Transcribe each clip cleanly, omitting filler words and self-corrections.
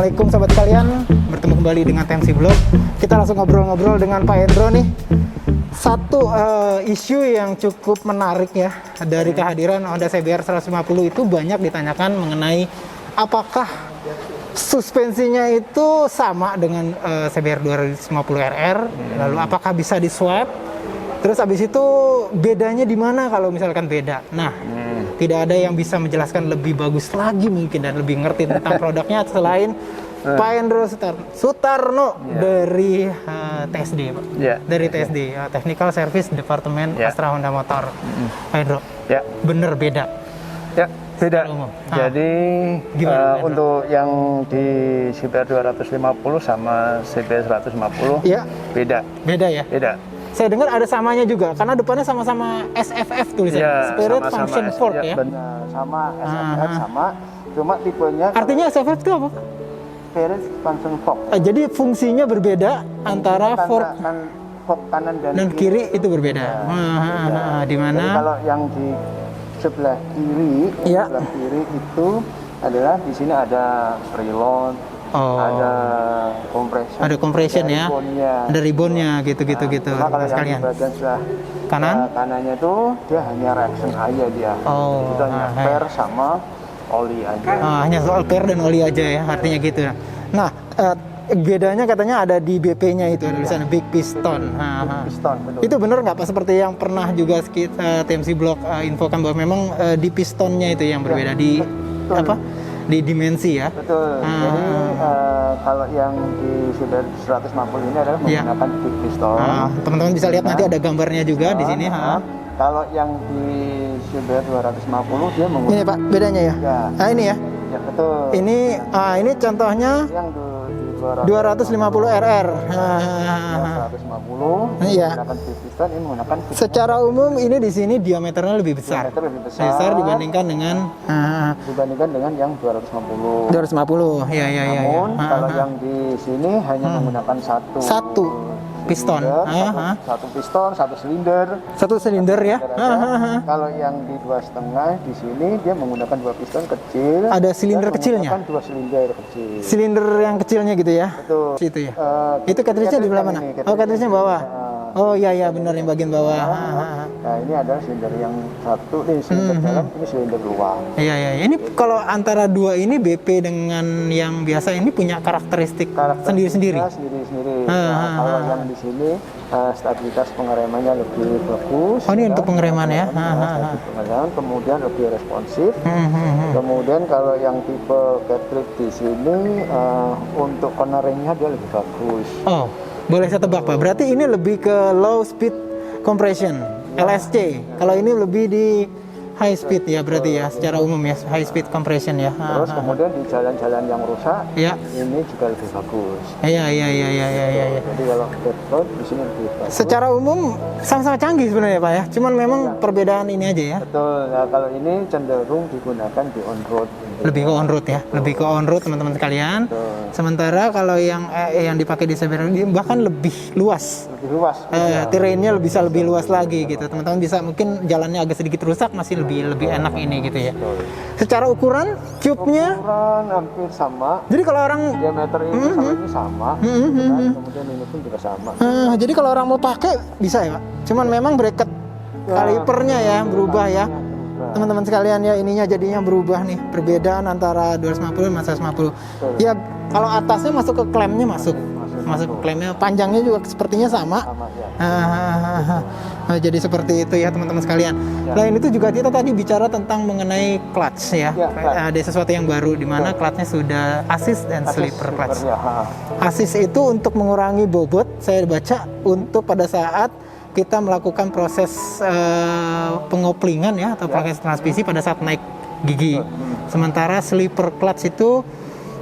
Assalamualaikum sobat sekalian, bertemu kembali dengan TMC Vlog. Kita langsung ngobrol-ngobrol dengan Pak Hendro nih. Satu isu yang cukup menarik ya dari kehadiran Honda CBR 150 itu banyak ditanyakan mengenai apakah suspensinya itu sama dengan CBR 250 RR, lalu apakah bisa di swap? Terus abis itu bedanya di mana kalau misalkan beda? Nah, tidak ada yang bisa menjelaskan lebih bagus lagi mungkin dan lebih ngerti tentang produknya selain Pak Hendro Sutarno dari TSD, Pak. Dari TSD, Technical Service Department Astra Honda Motor. Pak Hendro, bener beda? Ya, beda. Jadi untuk yang di CBR 250 sama CBR 150 beda. Beda ya? Beda. Saya dengar ada samanya juga, karena depannya sama-sama SFF tulisannya, Spirit Function Fork ya? Benar, sama SFF sama, cuma tipenya... Artinya SFF itu apa? Spirit Function Fork. Jadi fungsinya berbeda antara fork kanan dan kiri itu berbeda. Di mana? Jadi kalau yang di sebelah kiri, sebelah kiri itu adalah di sini ada freelon. Ada compression ya, ada ribbonnya gitu. Cuma kalau yang di bagian sebelah kanannya itu dia hanya reaction aja dia. Itu hanya pair sama oli aja. Hanya soal pair dan oli aja ya, artinya gitu. Nah, bedanya katanya ada di BP-nya itu, ada tulisan Big Piston. Piston, betul. Itu benar nggak Pak? Seperti yang pernah juga TMC Blog infokan bahwa memang di pistonnya itu yang berbeda di apa? Di dimensi ya. Betul. Jadi kalau yang di CBR 150 ini adalah menggunakan big piston. Teman-teman bisa lihat nanti ada gambarnya juga di sini. Kalau yang di CBR 250 dia menggunakan. Ini Pak bedanya ya? Nah ini ya. Ya betul. Ini contohnya yang di 250 RR. 250 menggunakan big piston, ini menggunakan secara umum ini di sini diameternya lebih besar. Besar dibandingkan dengan yang 250. 250. Namun kalau yang di sini hanya menggunakan satu piston. Satu piston, satu silinder ya. Kalau yang di 2,5 di sini dia menggunakan dua piston kecil. Ada silinder kecilnya. Dua silinder kecil. Silinder yang kecilnya gitu ya. Betul. Itu ya. Itu cartridge-nya di belah mana? Cartridge-nya bawah. Oh iya benar yang bagian bawah. Nah ini adalah silinder yang satu, ini silinder dalam, ini silinder luar. Iya. Ini kalau antara dua ini BP dengan yang biasa ini punya karakteristik sendiri-sendiri. Kalau yang di sini stabilitas pengeremannya lebih bagus. Oh ini untuk pengereman ya. Kemudian lebih responsif. Kemudian kalau yang tipe cartridge di sini untuk corneringnya dia lebih bagus. Oh. Boleh saya tebak Pak, berarti ini lebih ke low speed compression, LSC. Kalau ini lebih di high speed ya berarti ya, secara umum ya, high speed compression ya. Terus kemudian di jalan-jalan yang rusak, ini juga lebih bagus. Iya. Jadi kalau road di sini lebih bagus. Secara umum sama-sama canggih sebenarnya Pak ya, cuman memang perbedaan ini aja ya. Betul. Nah, kalau ini cenderung digunakan di on road. Lebih ke on road ya, lebih ke on road teman-teman sekalian. Sementara kalau yang dipakai di CBR ini bahkan lebih luas. Terrainnya bisa lebih luas lagi gitu. Teman-teman bisa mungkin jalannya agak sedikit rusak masih lebih enak ini gitu ya. Secara ukuran tube-nya hampir sama. Jadi kalau orang diameter ini sama ini sama. Kemudian ini pun juga sama. Jadi kalau orang mau pakai bisa ya Pak. Cuman memang bracket kalipernya ya berubah ya. Teman-teman sekalian ya, ininya jadinya berubah nih, perbedaan antara 250 dan 150. Ya kalau atasnya masuk ke klemnya masuk ke klemnya, panjangnya juga sepertinya sama. Jadi seperti itu ya teman-teman sekalian. Lain itu juga kita tadi bicara tentang mengenai clutch ya. Ada sesuatu yang baru di mana clutchnya sudah assist dan slipper clutch. Assist itu untuk mengurangi bobot, saya baca untuk pada saat kita melakukan proses pengoplingan ya atau proses transmisi pada saat naik gigi. Sementara slipper clutch itu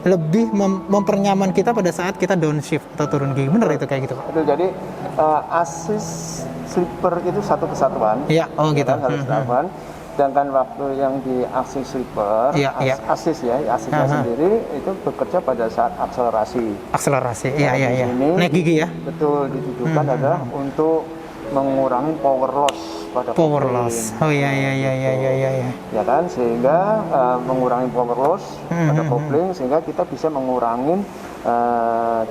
lebih mempernyaman kita pada saat kita downshift atau turun gigi. Bener itu kayak gitu Pak? Betul, jadi assist slipper itu satu kesatuan. Iya, gitu. Satu kesatuan. Sedangkan waktu yang di assist slipper, assistnya sendiri itu bekerja pada saat akselerasi. Iya. Naik gigi ya? Betul, ditujukan adalah untuk mengurangi power loss pada Power kopling. loss. Oh iya. Ya kan, sehingga mengurangi power loss pada kopling, sehingga kita bisa mengurangi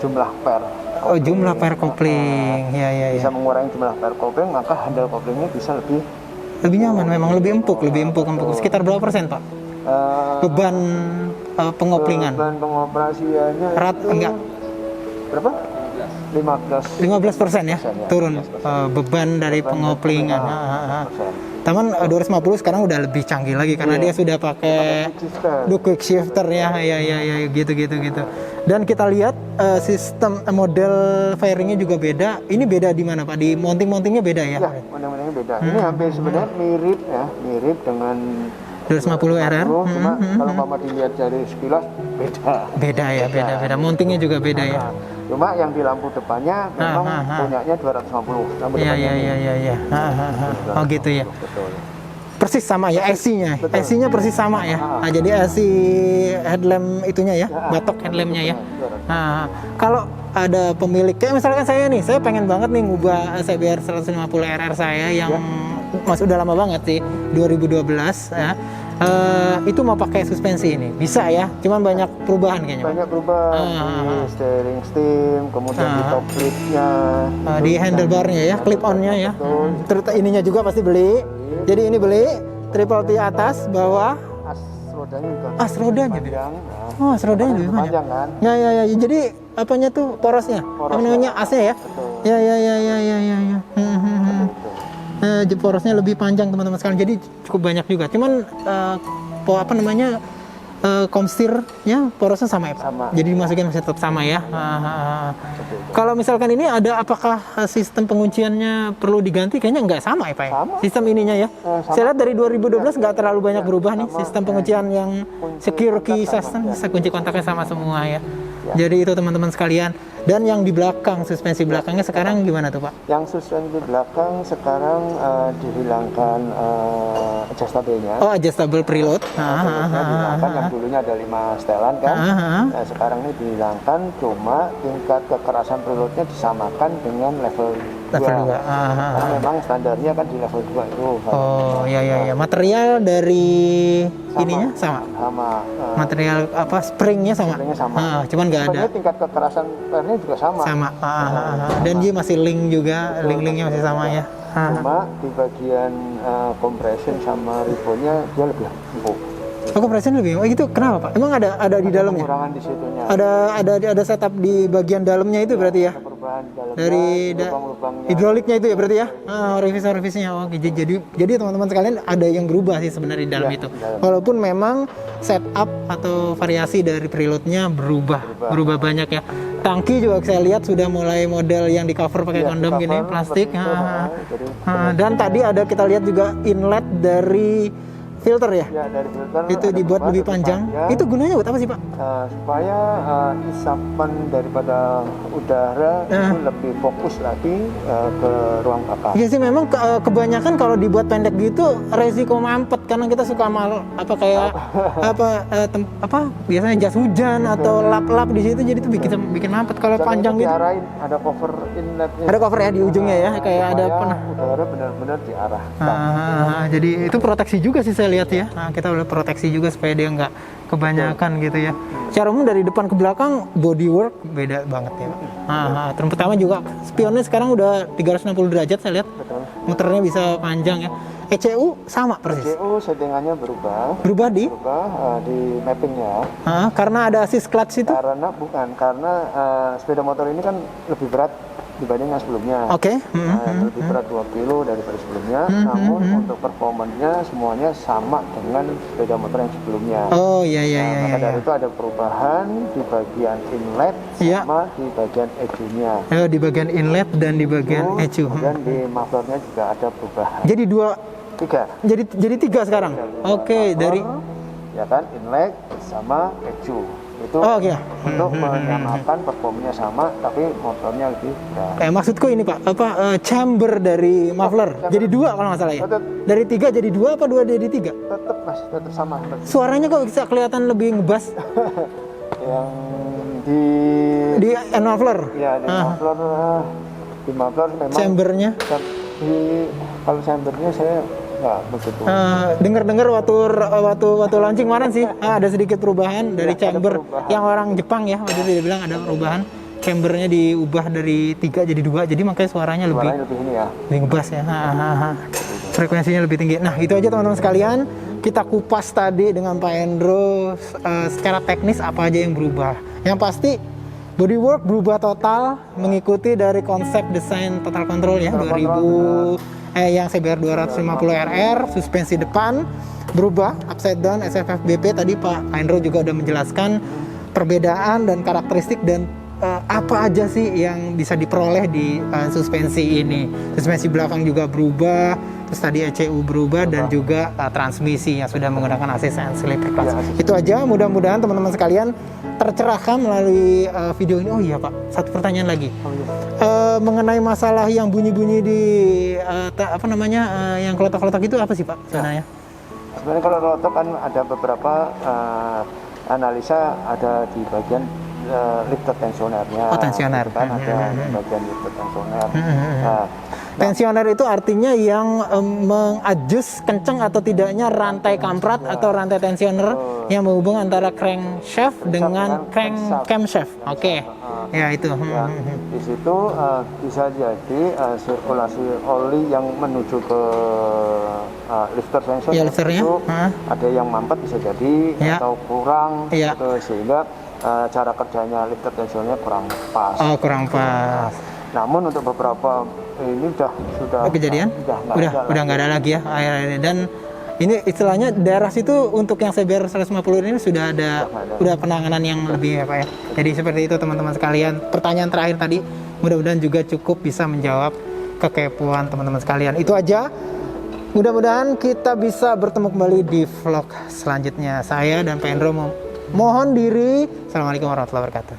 jumlah per. Oh, jumlah per kopling. Ya. Bisa mengurangi jumlah per kopling, maka handle koplingnya bisa lebih nyaman, memang lebih empuk. Sekitar berapa persen, Pak? Beban pengoplingan. Beban pengoperasiannya Enggak. Berapa? 15% ya, turun beban dari pengoplingan. Taman 250 sekarang udah lebih canggih lagi karena dia sudah pakai quick shifter ya, gitu. Dan kita lihat sistem model fairingnya juga beda. Ini beda di mana Pak? Di mountingnya beda ya? Ya, mountingnya beda. Ini hampir sebenarnya mirip dengan 250 RR. Cuma kalau Mama dilihat dari sekilas beda. Beda. Mountingnya juga beda ya. Cuma yang di lampu depannya memang punyanya 250. Iya. Oh gitu ya. Betul. Persis sama ya IC-nya. IC-nya persis sama ya. Nah, jadi IC headlamp itunya ya, batok headlampnya ya. Nah, kalau ada pemilik kayak misalkan saya pengen banget nih ngubah CBR 150 RR saya yang masih udah lama banget sih, 2012 ya. Itu mau pakai suspensi ini bisa ya, cuman banyak perubahan kayaknya. Banyak perubahan di steering steam, kemudian di top clipnya, di handlebarnya ya, clip onnya ya. Terus ininya juga pasti beli. Jadi ini beli triple P atas, bawah. As rodanya juga. Oh, as rodanya lebih panjang kan? Ya. Jadi apanya tuh porosnya? Apa namanya asnya ya? Ya. Porosnya lebih panjang teman-teman sekalian, jadi cukup banyak juga. Cuman komstirnya porosnya sama ya Pak? Sama. Jadi dimasukin masih tetap sama ya. Kalau misalkan ini apakah sistem pengunciannya perlu diganti? Kayaknya nggak sama ya Pak ya? Sama. Sistem ininya ya? Saya lihat dari 2012 nggak terlalu banyak berubah nih. Sistem penguncian yang secure key system, bisa kunci kontaknya sama semua ya. Jadi itu teman-teman sekalian. Dan yang di belakang, suspensi belakangnya sekarang gimana tuh Pak? Yang suspensi belakang sekarang dihilangkan adjustable-nya. Oh, adjustable preload. Dihilangkan, yang dulunya ada 5 setelan kan. Nah, sekarang ini dihilangkan, cuma tingkat kekerasan preloadnya disamakan dengan level 2. Karena memang standarnya kan di level 2 itu. Oh, iya. Material dari ininya sama. Material springnya sama. Cuman nggak ada. Tingkat kekerasan pernya juga sama. Dan dia masih link juga, link-linknya masih sama ya. Cuma di bagian compression sama ribbonnya dia lebih empuk. Oh, compression lebih. Oh, itu kenapa Pak? Emang ada di dalamnya? Pengurangan di situnya. Ada setup di bagian dalamnya itu berarti ya? Ada perubahan di dalamnya, Dari lubang-lubangnya. hidroliknya itu ya berarti ya? Revisnya. Oke. Jadi teman-teman sekalian ada yang berubah sih sebenarnya di dalam itu. Walaupun memang setup atau variasi dari preloadnya berubah banyak ya. Tangki juga saya lihat sudah mulai model yang di cover pakai kondom gini, plastik. Dan tadi ada kita lihat juga inlet dari filter ya? Ya, dari filter itu dibuat lebih panjang. Itu gunanya buat apa sih Pak? Supaya isapan daripada udara itu lebih fokus lagi ke ruang bakar. Iya sih, memang kebanyakan kalau dibuat pendek gitu resiko mampet karena kita suka biasanya jas hujan atau lap-lap di situ, jadi itu bikin mampet. Kalau panjang gitu. Diarahin, ada cover inletnya. Ada cover ya di ujungnya ya, kayak ada udara benar-benar diarah. Jadi itu proteksi juga sih saya lihat ya. Kita udah proteksi juga supaya dia nggak kebanyakan gitu ya. Secara umum dari depan ke belakang bodywork beda banget ya. Terutama juga spionnya sekarang udah 360 derajat saya lihat. Muternya bisa panjang ya. ECU sama persis. ECU settingannya berubah di mappingnya. Karena ada assist clutch itu? Karena sepeda motor ini kan lebih berat dibanding yang sebelumnya. Oke. Lebih berat 2 kilo daripada sebelumnya. Namun untuk performanya semuanya sama dengan sepeda motor yang sebelumnya. Oh iya. Maka dari itu ada perubahan di bagian inlet sama di bagian ECU-nya. Di bagian inlet dan di bagian ECU. Dan di mufflernya juga ada perubahan. Jadi 3. Jadi 3 sekarang. Oke, dari ya kan, inlet sama ECU. Itu untuk menyamakan performanya sama, tapi motornya lebih berat. Maksudku ini Pak, chamber dari muffler jadi 2 kalau nggak salah ya? Dari 3 jadi 2 apa 2 jadi 3? Tetap sama. Suaranya kok bisa kelihatan lebih ngebas? Yang di muffler? Ya, di muffler memang chambernya? Kalau chambernya saya nggak begitu. Dengar-dengar waktu launching kemarin sih ada sedikit perubahan dari chamber yang orang Jepang ya, waktu itu dia bilang ada perubahan. Chambernya diubah dari 3 jadi 2, jadi makanya suaranya lebih ini ya. lebih ngebas ya. Frekuensinya lebih tinggi. Nah, itu aja teman-teman sekalian. Kita kupas tadi dengan Pak Hendro secara teknis apa aja yang berubah. Yang pasti bodywork berubah total mengikuti dari konsep desain total control ya 2000 yang CBR 250 RR, suspensi depan berubah upside down SFF BP. Tadi Pak Hendro juga udah menjelaskan perbedaan dan karakteristik dan apa aja sih yang bisa diperoleh di suspensi ini. Suspensi belakang juga berubah, terus tadi ECU berubah dan juga transmisi yang sudah menggunakan assist and slipper clutch. Itu aja, mudah-mudahan teman-teman sekalian tercerahkan melalui video ini. Oh iya Pak, satu pertanyaan lagi. Mengenai masalah yang bunyi-bunyi di yang kelotok-kelotok itu apa sih Pak sebenarnya? Sebenarnya kalau kelotok kan ada beberapa analisa ada di bagian lifter tensionernya. Oh, tensioner. Kan ada bagian lifter tensioner. Tensioner itu artinya yang mengadjust kenceng atau tidaknya rantai kamprat atau rantai tensioner yang menghubung antara crankshaft dengan camshaft. Oke. Ya itu. Di situ bisa jadi sirkulasi oli yang menuju ke lifter tensioner itu ada yang mampet bisa jadi atau kurang gitu, sehingga cara kerjanya lifter tensionernya kurang pas. Oh, kurang pas. Namun untuk beberapa ini sudah kejadian? Udah nggak ada lagi ya akhirnya. Dan ini istilahnya daerah situ untuk yang CBR 150 ini sudah ada penanganan yang lebih ya Pak ya. Jadi seperti itu teman-teman sekalian. Pertanyaan terakhir tadi mudah-mudahan juga cukup bisa menjawab kekepoan teman-teman sekalian. Itu aja. Mudah-mudahan kita bisa bertemu kembali di vlog selanjutnya. Saya dan Pak Hendro mohon diri. Assalamualaikum warahmatullahi wabarakatuh.